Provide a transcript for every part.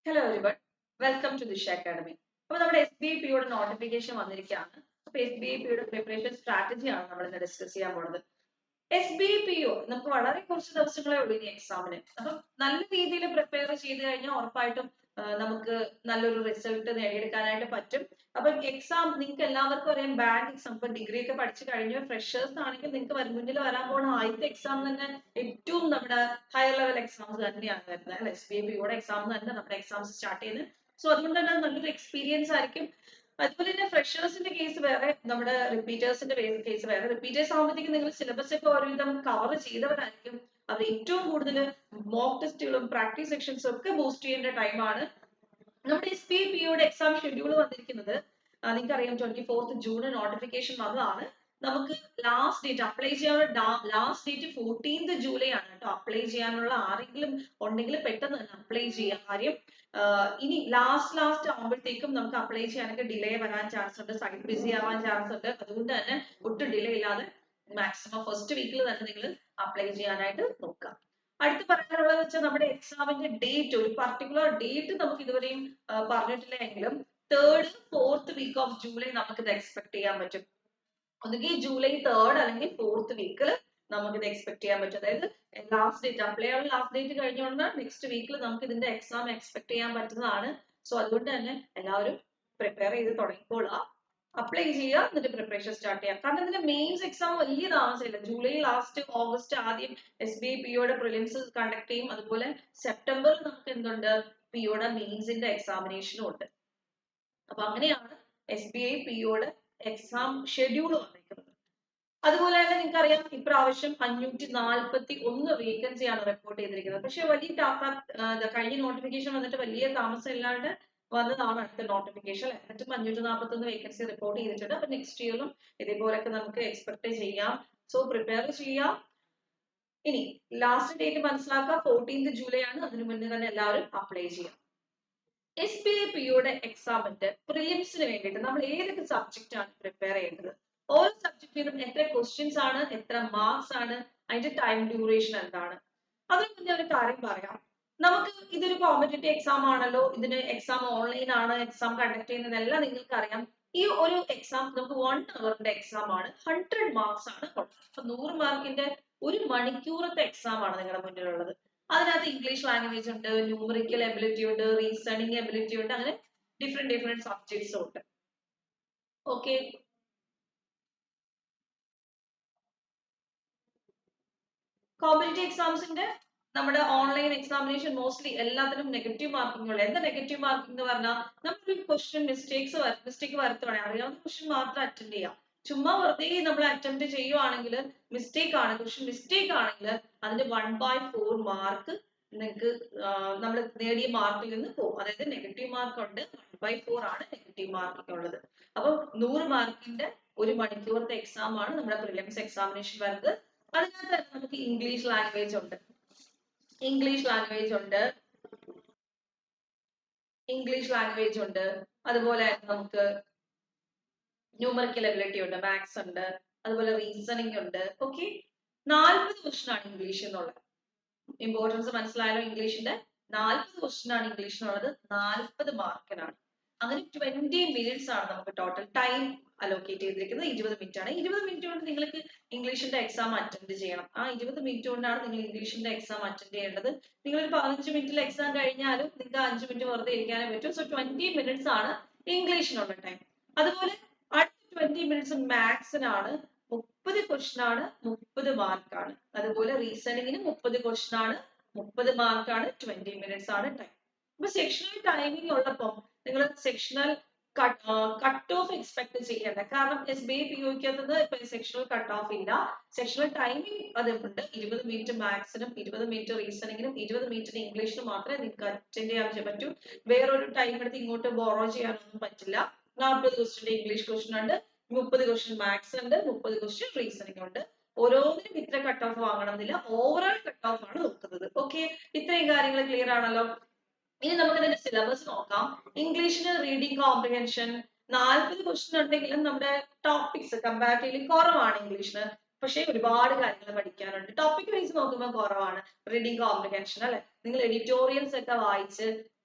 Hello everyone, welcome to Disha Academy. അപ്പോൾ നമ്മുടെ SBIP യുടെ നോട്ടിഫിക്കേഷൻ വന്നിരിക്കുകയാണ്. അപ്പോൾ SBIP യുടെ പ്രിപ്പറേഷൻ സ്ട്രാറ്റജി ആണ് നമ്മൾ ഇന്ന് ഡിസ്കസ് ചെയ്യാൻ പോകുന്നത്. SBIPO നമുക്ക് വളരെ കുറച്ച് ദിവസങ്ങളേ ഉള്ളൂ ഇനി എക്സാമിന്. അപ്പം നല്ല രീതിയിൽ പ്രിപ്പയർ ചെയ്ത് കഴിഞ്ഞാൽ ഉറപ്പായിട്ടും നമുക്ക് നല്ലൊരു റിസൾട്ട് നേടിയെടുക്കാനായിട്ട് പറ്റും. അപ്പം എക്സാം നിങ്ങൾക്ക് എല്ലാവർക്കും അറിയാം, ബാങ്ക് എക്സാം ഇപ്പൊ ഡിഗ്രി ഒക്കെ പഠിച്ചു കഴിഞ്ഞ ഫ്രഷേഴ്സ് ആണെങ്കിൽ നിങ്ങൾക്ക് മുന്നിൽ വരാൻ പോകുന്ന ആദ്യത്തെ എക്സാം തന്നെ ഏറ്റവും നമ്മുടെ ഹയർ ലെവൽ എക്സാംസ് തന്നെയാണ് വരുന്നത് അല്ലെ. SBIPയുടെ എക്സാം തന്നെ നമ്മുടെ എക്സാംസ് സ്റ്റാർട്ട് ചെയ്യുന്നത്. സോ അതുകൊണ്ട് തന്നെ നല്ലൊരു എക്സ്പീരിയൻസ് ആയിരിക്കും. അതുപോലെ തന്നെ ഫ്രഷേഴ്സിന്റെ കേസ് വേറെ, നമ്മുടെ റിപ്പീറ്റേഴ്സിന്റെ കേസ് വേറെ. റിപ്പീറ്റേഴ്സ് ആകുമ്പോഴത്തേക്കും നിങ്ങൾ സിലബസ് ഒക്കെ ഒരുവിധം കവർ ചെയ്തവരായിരിക്കും. അവർ ഏറ്റവും കൂടുതൽ മോക്ക് ടെസ്റ്റുകളും പ്രാക്ടീസ് സെക്ഷൻസും ഒക്കെ ബൂസ്റ്റ് ചെയ്യേണ്ട ടൈമാണ്. നമ്മുടെ SBIPയുടെ എക്സാം ഷെഡ്യൂൾ വന്നിരിക്കുന്നത് നിങ്ങൾക്കറിയാം 24th ജൂൺ നോട്ടിഫിക്കേഷൻ വന്നതാണ്. നമുക്ക് ലാസ്റ്റ് ഡേറ്റ് അപ്ലൈ ചെയ്യാനുള്ള ലാസ്റ്റ് ഡേറ്റ് 14th ജൂലൈ ആണ് കേട്ടോ. അപ്ലൈ ചെയ്യാനുള്ള ആരെങ്കിലും ഉണ്ടെങ്കിൽ പെട്ടെന്ന് തന്നെ അപ്ലൈ ചെയ്യാം. കാര്യം ഇനി ലാസ്റ്റ് ആകുമ്പോഴത്തേക്കും നമുക്ക് അപ്ലൈ ചെയ്യാനൊക്കെ ഡിലേ വരാൻ ചാൻസ് ഉണ്ട്, സൈറ്റ് ബിസി ആവാൻ ചാൻസ് ഉണ്ട്. അതുകൊണ്ട് തന്നെ ഒട്ടും ഡിലേ ഇല്ലാതെ മാക്സിമം ഫസ്റ്റ് വീക്കിൽ തന്നെ നിങ്ങൾ അപ്ലൈ ചെയ്യാനായിട്ട് നോക്കുക. അടുത്ത് പറയാനുള്ളത് വെച്ചാൽ നമ്മുടെ എക്സാമിന്റെ ഡേറ്റ്, ഒരു പർട്ടിക്കുലർ ഡേറ്റ് നമുക്ക് ഇതുവരെയും പറഞ്ഞിട്ടില്ല എങ്കിലും 3rd 4th week of July നമുക്ക് ഇത് എക്സ്പെക്ട് ചെയ്യാൻ പറ്റും. ഒന്നുകിൽ ജൂലൈ 3rd അല്ലെങ്കിൽ 4th വീക്കിൽ നമുക്ക് ഇത് എക്സ്പെക്ട് ചെയ്യാൻ പറ്റും. അതായത് ലാസ്റ്റ് ഡേറ്റ് അപ്ലൈ ചെയ്യാനുള്ള ലാസ്റ്റ് ഡേറ്റ് കഴിഞ്ഞുകൊണ്ട് നെക്സ്റ്റ് വീക്കിൽ നമുക്ക് ഇതിന്റെ എക്സാം എക്സ്പെക്ട് ചെയ്യാൻ പറ്റുന്നതാണ്. സോ അതുകൊണ്ട് തന്നെ എല്ലാവരും പ്രിപ്പയർ ചെയ്ത് തുടങ്ങിക്കോളുക, അപ്ലൈ ചെയ്യുക, എന്നിട്ട് പ്രിപ്പറേഷൻ സ്റ്റാർട്ട് ചെയ്യാം. കാരണം ഇതിന്റെ മെയിൻസ് എക്സാം വലിയ താമസമില്ല. ജൂലൈ ലാസ്റ്റ് ഓഗസ്റ്റ് ആദ്യം SBIPയുടെ പ്രിലിംസ് കണ്ടക്ട് ചെയ്യും. അതുപോലെ സെപ്റ്റംബറിൽ നമുക്ക് എന്തുണ്ട്, പിയുടെ മെയിൻസിന്റെ എക്സാമിനേഷനും ഉണ്ട്. അപ്പൊ അങ്ങനെയാണ് SBIPയുടെ എക്സാം ഷെഡ്യൂൾ വന്നിരിക്കുന്നത്. അതുപോലെ തന്നെ നിങ്ങൾക്കറിയാം ഇപ്രാവശ്യം 541 വേക്കൻസിയാണ് റിപ്പോർട്ട് ചെയ്തിരിക്കുന്നത്. പക്ഷെ വലിയ കഴിഞ്ഞ നോട്ടിഫിക്കേഷൻ വന്നിട്ട് വലിയ താമസം ഇല്ലാണ്ട് വന്നതാണ് അടുത്ത നോട്ടിഫിക്കേഷൻ. എന്നിട്ടും 541 വേക്കൻസി റിപ്പോർട്ട് ചെയ്തിട്ടുണ്ട്. അപ്പൊ നെക്സ്റ്റ് ഇയറിലും ഇതേപോലെയൊക്കെ നമുക്ക് എക്സ്പെക്ട് ചെയ്യാം. സോ പ്രിപ്പയർ ചെയ്യാം. ഇനി ലാസ്റ്റ് ഡേറ്റ് മനസ്സിലാക്കുക, 14th ജൂലൈ ആണ്. അതിനു മുന്നേ തന്നെ എല്ലാവരും അപ്ലൈ ചെയ്യാം. SBIPയുടെ എക്സാമിന്റെ പ്രിലിംസിന് വേണ്ടിയിട്ട് നമ്മൾ ഏതൊക്കെ സബ്ജക്റ്റ് ആണ് പ്രിപ്പയർ ചെയ്യേണ്ടത്, ഓരോ സബ്ജക്റ്റിനും എത്ര ക്വസ്റ്റ്യൻസ് ആണ്, എത്ര മാർക്സ് ആണ്, അതിന്റെ ടൈം ഡ്യൂറേഷൻ എന്താണ്. അതിന് മുന്നേ ഒരു കാര്യം പറയാം. നമുക്ക് ഇതൊരു കോമ്പറ്റേറ്റീവ് എക്സാം ആണല്ലോ, ഇതിന് എക്സാം ഓൺലൈൻ ആണ് എക്സാം കണ്ടക്ട് ചെയ്യുന്നതെല്ലാം നിങ്ങൾക്ക് അറിയാം. ഈ ഒരു എക്സാം നമുക്ക് 1 hourന്റെ എക്സാം ആണ്, 100 മാർക്സ് ആണ്. അപ്പൊ 100 മാർക്കിന്റെ ഒരു മണിക്കൂറത്തെ എക്സാം ആണ് നിങ്ങളുടെ മുന്നിലുള്ളത്. അതിനകത്ത് ഇംഗ്ലീഷ് ലാംഗ്വേജ് ഉണ്ട്, ന്യൂമറിക്കൽ എബിലിറ്റി ഉണ്ട്, റീസണിങ് എബിലിറ്റി ഉണ്ട്, അങ്ങനെ ഡിഫറെന്റ് സബ്ജക്ട്സും ഉണ്ട്. ഓക്കെ, കോമ്പറ്റേറ്റീവ് എക്സാംസിന്റെ നമ്മുടെ ഓൺലൈൻ എക്സാമിനേഷൻ മോസ്റ്റ്ലി എല്ലാത്തിനും നെഗറ്റീവ് മാർക്കിംഗ് ഉള്ളു. എന്താ നെഗറ്റീവ് മാർക്കിംഗ് എന്ന് പറഞ്ഞാൽ നമ്മളൊരു ക്വസ്റ്റ്യൻ മിസ്റ്റേക്ക് വരുത്തുവാണെങ്കിൽ അറിയാവുന്ന ക്വസ്റ്റ്യൻ മാത്രം അറ്റൻഡ് ചെയ്യാം. ചുമ്മാ വെറുതെ നമ്മൾ അറ്റംപ്റ്റ് ചെയ്യുവാണെങ്കിൽ മിസ്റ്റേക്ക് ആണ്, ക്വസ്റ്റ്യൻ മിസ്റ്റേക്ക് ആണെങ്കിൽ അതിന്റെ 1/4 മാർക്ക് നിങ്ങൾക്ക് നമ്മൾ നേടിയ മാർക്കിൽ നിന്ന് പോകും. അതായത് നെഗറ്റീവ് മാർക്ക് ഉണ്ട്, 1/4 ആണ് നെഗറ്റീവ് മാർക്കിംഗ് ഉള്ളത്. അപ്പൊ 100 മാർക്കിന്റെ ഒരു മണിക്കൂറത്തെ എക്സാം ആണ് നമ്മുടെ പ്രിലിംസ് എക്സാമിനേഷൻ വരുന്നത്. അതിനകത്ത് തന്നെ നമുക്ക് ഇംഗ്ലീഷ് ലാംഗ്വേജ് ഉണ്ട്, അതുപോലെ നമുക്ക് ന്യൂമറിക്കൽ എബിലിറ്റി ഉണ്ട്, മാത്സ് ഉണ്ട്, അതുപോലെ റീസണിങ് ഉണ്ട്. ഓക്കെ, 40 ക്വസ്റ്റ്യൻ ആണ് ഇംഗ്ലീഷ് എന്നുള്ളത്. ഇമ്പോർട്ടൻസ് മനസ്സിലായാലോ? ഇംഗ്ലീഷിന്റെ 40 ക്വസ്റ്റ്യൻ ആണ് ഇംഗ്ലീഷിനുള്ളത്, 40 മാർക്കിനാണ്. അങ്ങനെ 20 മിനിറ്റ്സ് ആണ് നമുക്ക് ടോട്ടൽ ടൈം അലോക്കേറ്റ് ചെയ്തിരിക്കുന്നത്. 20 മിനിറ്റ് ആണ്. 20 മിനിറ്റ് കൊണ്ട് നിങ്ങൾക്ക് ഇംഗ്ലീഷിന്റെ എക്സാം അറ്റൻഡ് ചെയ്യണം. ആ 20 മിനിറ്റ് കൊണ്ടാണ് നിങ്ങൾ ഇംഗ്ലീഷിന്റെ എക്സാം അറ്റൻഡ് ചെയ്യേണ്ടത്. നിങ്ങൾ ഒരു 15 മിനിറ്റിൽ എക്സാം കഴിഞ്ഞാലും നിങ്ങൾക്ക് 5 മിനിറ്റ് വെറുതെ ഇരിക്കാനേ പറ്റും. സോ 20 മിനിറ്റ്സ് ആണ് ഇംഗ്ലീഷിനുള്ള ടൈം. അതുപോലെ അടുത്ത 20 മിനിറ്റ്സ് മാത്സിനാണ്, 30 ക്വസ്റ്റ്യൻ ആണ്, 30 മാർക്കാണ്. അതുപോലെ റീസണിങ്ങിന് 30 ക്വസ്റ്റ്യൻ ആണ്, 30 മാർക്കാണ്, 20 മിനിറ്റ്സ് ആണ് ടൈം. അപ്പൊ സെക്ഷണൽ ടൈമിംഗ് ഉള്ളപ്പോൾ നിങ്ങൾ സെക്ഷണൽ കട്ട് ഓഫ് എക്സ്പെക്ട് ചെയ്യേണ്ട. കാരണം SBIPOക്കകത്ത് ഇപ്പൊ സെക്ഷണൽ കട്ട് ഓഫ് ഇല്ല. സെക്ഷണൽ ടൈമിംഗ് അതുണ്ട്. 20 മിനിറ്റ് മാത്സിനും 20 മിനിറ്റ് റീസണിങ്ങിനും 20 മിനിറ്റിന് ഇംഗ്ലീഷിനും മാത്രമേ നിങ്ങൾക്ക് അറ്റൻഡ് ചെയ്യാൻ പറ്റൂ. വേറൊരു ടൈം എടുത്ത് ഇങ്ങോട്ട് ബോറോ ചെയ്യാനൊന്നും പറ്റില്ല. 40 ക്വസ്റ്റ്യൻ ഇംഗ്ലീഷ് ക്വസ്റ്റ്യൻ ഉണ്ട്, 30 ക്വസ്റ്റ്യൻ മാത്സ് ഉണ്ട്, 30 ക്വസ്റ്റ്യൻ റീസണിംഗ് ഉണ്ട്. ഓരോന്നിനും ഇത്ര കട്ട് ഓഫ് വാങ്ങണമെന്നില്ല, ഓവറോൾ കട്ട് ഓഫ് ആണ് നോക്കുന്നത്. ഓക്കെ, ഇത്രയും കാര്യങ്ങൾ ക്ലിയർ ആണല്ലോ? ഇനി നമുക്ക് ഇതിന്റെ സിലബസ് നോക്കാം. ഇംഗ്ലീഷിന് റീഡിംഗ് കോംപ്രിഹെൻഷൻ 40 ക്വസ്റ്റ്യൻ ഉണ്ടെങ്കിലും നമ്മുടെ ടോപ്പിക്സ് കമ്പാരിറ്റീവ്ലി കുറവാണ് ഇംഗ്ലീഷിന്. പക്ഷേ ഒരുപാട് കാര്യങ്ങൾ പഠിക്കാനുണ്ട്. ടോപ്പിക് വൈസ് നോക്കുമ്പോൾ കുറവാണ്. റീഡിംഗ് കോംപ്രിഹെൻഷൻ അല്ലെ, നിങ്ങൾ എഡിറ്റോറിയൽസ് ഒക്കെ വായിച്ച്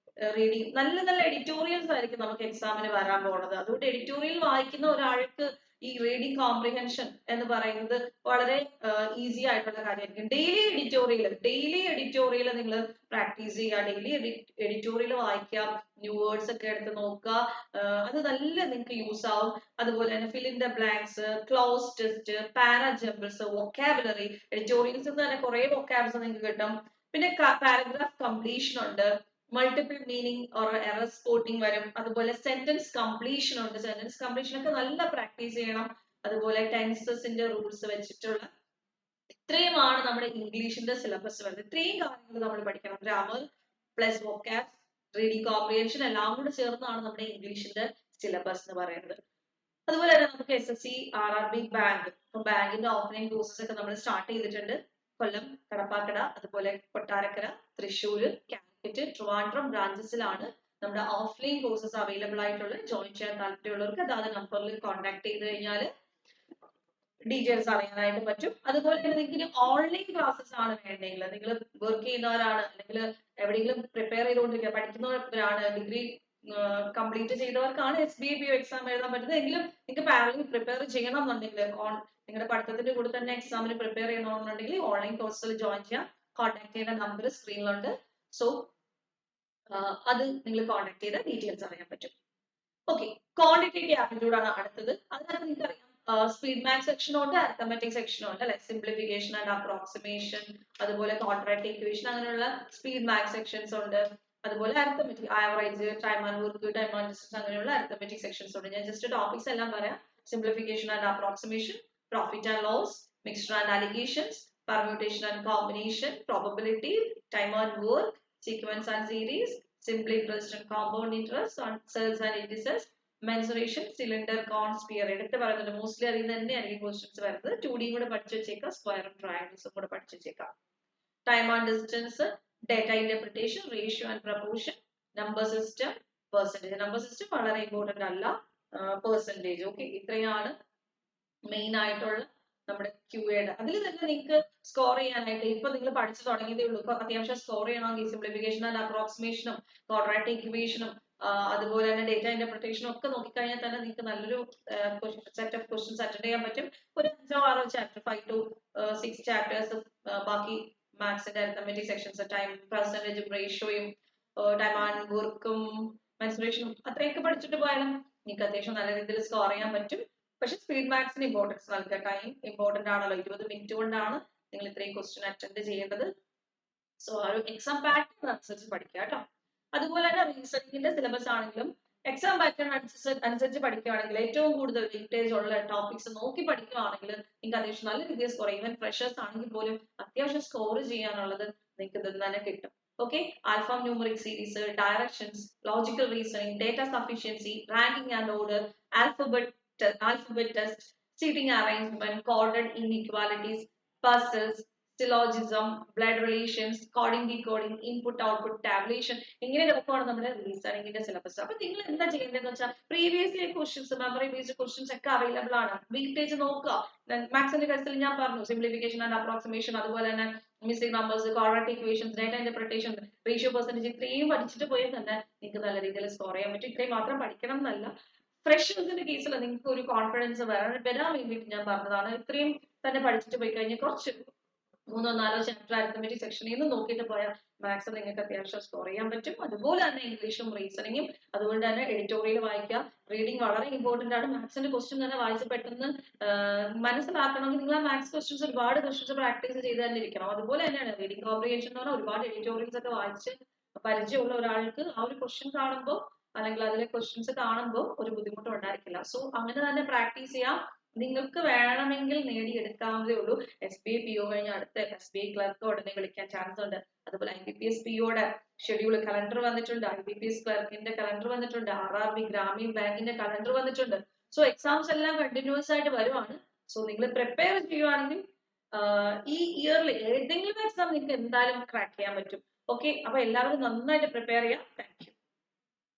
റീഡിങ് നല്ല നല്ല എഡിറ്റോറിയൽസ് ആയിരിക്കും നമുക്ക് എക്സാമിന് വരാൻ പോകുന്നത്. അതുകൊണ്ട് എഡിറ്റോറിയൽ വായിക്കുന്ന ഒരാൾക്ക് ഈ റീഡിങ് കോംപ്രിഹെൻഷൻ എന്ന് പറയുന്നത് വളരെ ഈസി ആയിട്ടുള്ള കാര്യമായിരിക്കും. ഡെയിലി എഡിറ്റോറിയൽ നിങ്ങൾ പ്രാക്ടീസ് ചെയ്യുക, ഡെയിലി എഡിറ്റോറിയൽ വായിക്കുക, ന്യൂ വേർഡ്സ് ഒക്കെ എടുത്ത് നോക്കുക. അത് നല്ല നിങ്ങൾക്ക് യൂസ് ആവും. അതുപോലെ തന്നെ fill in the blanks, cloze test, parajumbles, vocabulary, editorials തന്നെ കുറെ വൊക്കാബ്സ് നിങ്ങൾക്ക് കിട്ടും. പിന്നെ പാരഗ്രാഫ് കംപ്ലീഷൻ ഉണ്ട്, multiple meaning or error spotting വരും. അതുപോലെ സെന്റൻസ് കംപ്ലീഷൻ ഉണ്ട്. സെന്റൻസ് കംപ്ലീഷൻ ഒക്കെ നല്ല പ്രാക്ടീസ് ചെയ്യണം. അതുപോലെ ടെൻസസിന്റെ റൂൾസ് വെച്ചിട്ടുള്ള ഇത്രയുമാണ് നമ്മുടെ ഇംഗ്ലീഷിന്റെ സിലബസ് വരുന്നത്. ഇത്രയും കാര്യങ്ങൾ നമ്മൾ പഠിക്കണം. ഗ്രാമർ പ്ലസ് വൊക്കാബ്, റീഡിംഗ് കോംപ്രിഹെൻഷൻ എല്ലാം കൂടെ ചേർന്നാണ് നമ്മുടെ ഇംഗ്ലീഷിന്റെ സിലബസ് എന്ന് പറയുന്നത്. അതുപോലെ തന്നെ നമുക്ക് SSC, RRB, ബാങ്ക്, ഇപ്പൊ ബാങ്കിന്റെ ഓഫ്ലൈൻ കോഴ്സസ് ഒക്കെ നമ്മൾ സ്റ്റാർട്ട് ചെയ്തിട്ടുണ്ട്. കൊല്ലം, കടപ്പാക്കട, അതുപോലെ കൊട്ടാരക്കര, തൃശ്ശൂർ, കാലിക്കറ്റ്, ട്രിവാൻഡ്രം ബ്രാഞ്ചസിലാണ് നമ്മുടെ ഓഫ്ലൈൻ കോഴ്സസ് അവൈലബിൾ ആയിട്ടുള്ളത്. ജോയിൻ ചെയ്യാൻ താല്പര്യമുള്ളവർക്ക് അതാത് നമ്പറിൽ കോൺടാക്ട് ചെയ്ത് കഴിഞ്ഞാൽ ഡീറ്റെയിൽസ് അറിയാനായിട്ട് പറ്റും. അതുപോലെ തന്നെ നിങ്ങൾക്ക് ഓൺലൈൻ ക്ലാസ്സസ് ആണ് വേണ്ടെങ്കിൽ, നിങ്ങൾ വർക്ക് ചെയ്യുന്നവരാണ് അല്ലെങ്കിൽ എവിടെയെങ്കിലും പ്രിപ്പയർ ചെയ്തുകൊണ്ടിരിക്കുക പഠിക്കുന്നവരാണ്, ഡിഗ്രി കംപ്ലീറ്റ് ചെയ്തവർക്കാണ് SBIPO എക്സാം എഴുതാൻ പറ്റുന്നത് എങ്കിലും നിങ്ങൾക്ക് പാരലൽ പ്രിപ്പയർ ചെയ്യണം എന്നുണ്ടെങ്കിൽ, നിങ്ങളുടെ പഠിത്തത്തിന്റെ കൂടെ തന്നെ എക്സാമിന് പ്രിപ്പയർ ചെയ്യണമെന്നുണ്ടെങ്കിൽ ഓൺലൈൻ കോഴ്സിൽ ജോയിൻ ചെയ്യാം. കോൺടാക്ട് ചെയ്യുന്ന നമ്പർ സ്ക്രീനിലുണ്ട്. സോ അത് നിങ്ങൾ കോൺടാക്ട് ചെയ്ത ഡീറ്റെയിൽസ് അറിയാൻ പറ്റും. ഓക്കെ, ക്വാണ്ടിറ്റേറ്റീവ് ആപ്റ്റിറ്റ്യൂഡ് ആണ് അടുത്തത്. അതിനകത്ത് നിങ്ങൾക്ക് അറിയാം സ്പീഡ് മാത്സ് സെക്ഷനും ഉണ്ട്, അരിത്തമെറ്റിക് സെക്ഷനും ഉണ്ട് അല്ലെ. സിംപ്ലിഫിക്കേഷൻ ആൻഡ് അപ്രോക്സിമേഷൻ, അതുപോലെ ക്വാഡ്രാറ്റിക് ഇക്വേഷൻ, അങ്ങനെയുള്ള സ്പീഡ് മാത്സ് സെക്ഷൻസ് ഉണ്ട്. അതുപോലെ arithmetic, average, time and work, time and distance, അങ്ങനെയുള്ള അരിത്തമെറ്റിക് സെക്ഷൻസ് ഉണ്ട്. ഞാൻ ജസ്റ്റ് ടോപ്പിക്സ് എല്ലാം പറയാം. Simplification and approximation, profit and loss, mixture and alligations, permutation and combination, probability, time and work, sequence and series, simple interest and compound interest, cells and indices, mensuration, cylinder, cone, sphere. എടുത്ത് പറയുന്നുണ്ട്. Mostly അറിയുന്ന തന്നെയായിരിക്കും questions വരുന്നത്. 2D കൂടെ പഠിച്ചു വെച്ചേക്കാം, സ്ക്വയറും ട്രയാങ്കിൾസും കൂടെ പഠിച്ചു വെച്ചേക്കാം. Time and distance, data interpretation, ratio and proportion, number system, percentage. Number system വളരെ ഇമ്പോർട്ടന്റ് അല്ല, പെർസെന്റേജ്. ഓക്കെ, ഇത്രയാണ് മെയിൻ ആയിട്ടുള്ള നമ്മുടെ QAയുടെ. അതിൽ തന്നെ നിങ്ങൾക്ക് സ്കോർ ചെയ്യാനായിട്ട് ഇപ്പൊ നിങ്ങൾ പഠിച്ചു തുടങ്ങിയതേ ഉള്ളൂ. ഇപ്പൊ അത്യാവശ്യം സ്കോർ ചെയ്യണമെങ്കിൽ സിംപ്ലിഫിക്കേഷൻ ആൻഡ് അപ്രോക്സിമേഷനും ക്വാഡ്രാറ്റിക് ഇക്വേഷനും അതുപോലെ തന്നെ ഡേറ്റ ഇന്റർപ്രിട്ടേഷനും ഒക്കെ നോക്കിക്കഴിഞ്ഞാൽ തന്നെ നിങ്ങൾക്ക് നല്ലൊരു സെറ്റ് ഓഫ് ക്വസ്റ്റ്യൻസ് അറ്റൻഡ് ചെയ്യാൻ പറ്റും. ഒരു 5-6 ചാപ്റ്റർ, 5 to 6 ചാപ്റ്റേഴ്സ്, ബാക്കി മാത്സിന്റെ അരിത്തമെറ്റിക് സെക്ഷൻസ്, ടൈം, പെർസെന്റേജും റേഷ്യോയും ടൈം ആൻഡ് വർക്കും മെൻസുറേഷനും അത്രയൊക്കെ പഠിച്ചിട്ട് പോയാലും നിങ്ങൾക്ക് അത്യാവശ്യം നല്ല രീതിയിൽ സ്കോർ ചെയ്യാൻ പറ്റും. പക്ഷെ സ്പീഡ് മാത്സിന് ഇമ്പോർട്ടൻസ് നൽകുക. ടൈം ഇമ്പോർട്ടന്റ് ആണല്ലോ. 20 മിനിറ്റ് കൊണ്ടാണ് നിങ്ങൾ ഇത്രയും ക്വസ്റ്റ്യൻ അറ്റൻഡ് ചെയ്യേണ്ടത്. സോ ആ ഒരു എക്സാം പാറ്റേൺ അനുസരിച്ച് പഠിക്കുക കേട്ടോ. അതുപോലെ തന്നെ റീസണിങ്ങിന്റെ സിലബസ് ആണെങ്കിലും എക്സാം പാറ്റേൺ അനുസരിച്ച് പഠിക്കുകയാണെങ്കിൽ ഏറ്റവും കൂടുതൽ വെയിറ്റേജ് ഉള്ള ടോപ്പിക്സ് നോക്കി പഠിക്കുകയാണെങ്കിൽ നിങ്ങൾക്ക് അത്യാവശ്യം നല്ല രീതിയിൽ സ്കോർ ചെയ്യും. ഈവൻ ഫ്രഷേഴ്സ് ആണെങ്കിൽ പോലും അത്യാവശ്യം സ്കോർ ചെയ്യാനുള്ളത് നിങ്ങൾക്ക് ഇതിൽ തന്നെ കിട്ടും. Okay, alphanumeric series, directions, logical reasoning, data sufficiency, ranking and order, alphabet test, seating arrangement, coded inequalities, puzzles, syllogism, blood relations, coding, decoding, input output, tabulation, ഇങ്ങനെ കിടക്കുവാണ് നമ്മുടെ റീസണിങ്ങിന്റെ സിലബസ്. അപ്പൊ നിങ്ങൾ എന്താ ചെയ്യേണ്ടതെന്ന് വെച്ചാൽ previous year questions, memory based questions ഒക്കെ available ആണ്. വെയിറ്റേജ് നോക്കുക. മാത്സിന്റെ കാര്യത്തിൽ ഞാൻ പറഞ്ഞു സിംപ്ലിഫിക്കേഷൻ ആൻഡ് അപ്രോക്സിമേഷൻ, അതുപോലെ തന്നെ missing numbers, quadratic equations, data interpretation, ratio, percentage, ഇത്രയും പഠിച്ചിട്ട് പോയാൽ തന്നെ നിങ്ങൾക്ക് നല്ല രീതിയിൽ സ്കോർ ചെയ്യാൻ പറ്റും. ഇത്രയും മാത്രം പഠിക്കണം എന്നല്ല, ഫ്രഷേഴ്സിന്റെ കേസിൽ നിങ്ങൾക്ക് ഒരു കോൺഫിഡൻസ് വരാൻ വേണ്ടിയിട്ട് ഞാൻ പറഞ്ഞതാണ്. ഇത്രയും തന്നെ പഠിച്ചിട്ട് പോയി കഴിഞ്ഞാൽ കുറച്ച് 3-4 ചാപ്റ്റർ അരിത്തമെറ്റിക് സെക്ഷനിൽ നിന്ന് നോക്കിയിട്ട് പോയാൽ മാത്സ് നിങ്ങൾക്ക് അത്യാവശ്യം സ്കോർ ചെയ്യാൻ പറ്റും. അതുപോലെ തന്നെ ഇംഗ്ലീഷും റീസണിങ്ങും. അതുകൊണ്ട് തന്നെ എഡിറ്റോറിയൽ വായിക്കുക. റീഡിംഗ് വളരെ ഇമ്പോർട്ടന്റ് ആണ്. മാത്സിന്റെ ക്വസ്റ്റ്യൻ തന്നെ വായിച്ച് പെട്ടെന്ന് മനസ്സിലാക്കണമെങ്കിൽ നിങ്ങൾ ആ മാത്സ് ക്വസ്റ്റ്യൻസ് ഒരുപാട് ക്വസ്റ്റ്യൻസ് പ്രാക്ടീസ് ചെയ്ത് തന്നെ ഇരിക്കണം. അതുപോലെ തന്നെയാണ് റീഡിംഗ് കോംപ്രിഹെൻഷൻ എന്ന് പറഞ്ഞാൽ ഒരുപാട് എഡിറ്റോറിയൽസ് ഒക്കെ വായിച്ച് പരിചയമുള്ള ഒരാൾക്ക് ആ ഒരു ക്വസ്റ്റ്യൻ കാണുമ്പോൾ അല്ലെങ്കിൽ അതിലെ ക്വസ്റ്റ്യൻസ് കാണുമ്പോൾ ഒരു ബുദ്ധിമുട്ടും ഉണ്ടായിരിക്കില്ല. സോ അങ്ങനെ തന്നെ പ്രാക്ടീസ് ചെയ്യാം. നിങ്ങൾക്ക് വേണമെങ്കിൽ നേടിയെടുക്കാവുന്നതേ ഉള്ളൂ. SBIPO കഴിഞ്ഞ അടുത്ത SBI ക്ലർക്ക് ഉടനെ വിളിക്കാൻ ചാൻസ് ഉണ്ട്. അതുപോലെ IBPS POയുടെ ഷെഡ്യൂൾ കലണ്ടർ വന്നിട്ടുണ്ട്. IBPS ക്ലർക്കിന്റെ കലണ്ടർ വന്നിട്ടുണ്ട്. RRB ഗ്രാമീൺ ബാങ്കിന്റെ കലണ്ടർ വന്നിട്ടുണ്ട്. സോ എക്സാംസ് എല്ലാം കണ്ടിന്യൂസ് ആയിട്ട് വരുവാണ്. സോ നിങ്ങൾ പ്രിപ്പയർ ചെയ്യുവാണെങ്കിൽ ഈ ഇയറിൽ ഏതെങ്കിലും എക്സാം നിങ്ങൾക്ക് എന്തായാലും ക്രാക്ക് ചെയ്യാൻ പറ്റും. ഓക്കെ, അപ്പൊ എല്ലാവരും നന്നായിട്ട് പ്രിപ്പയർ ചെയ്യാം. Thank you.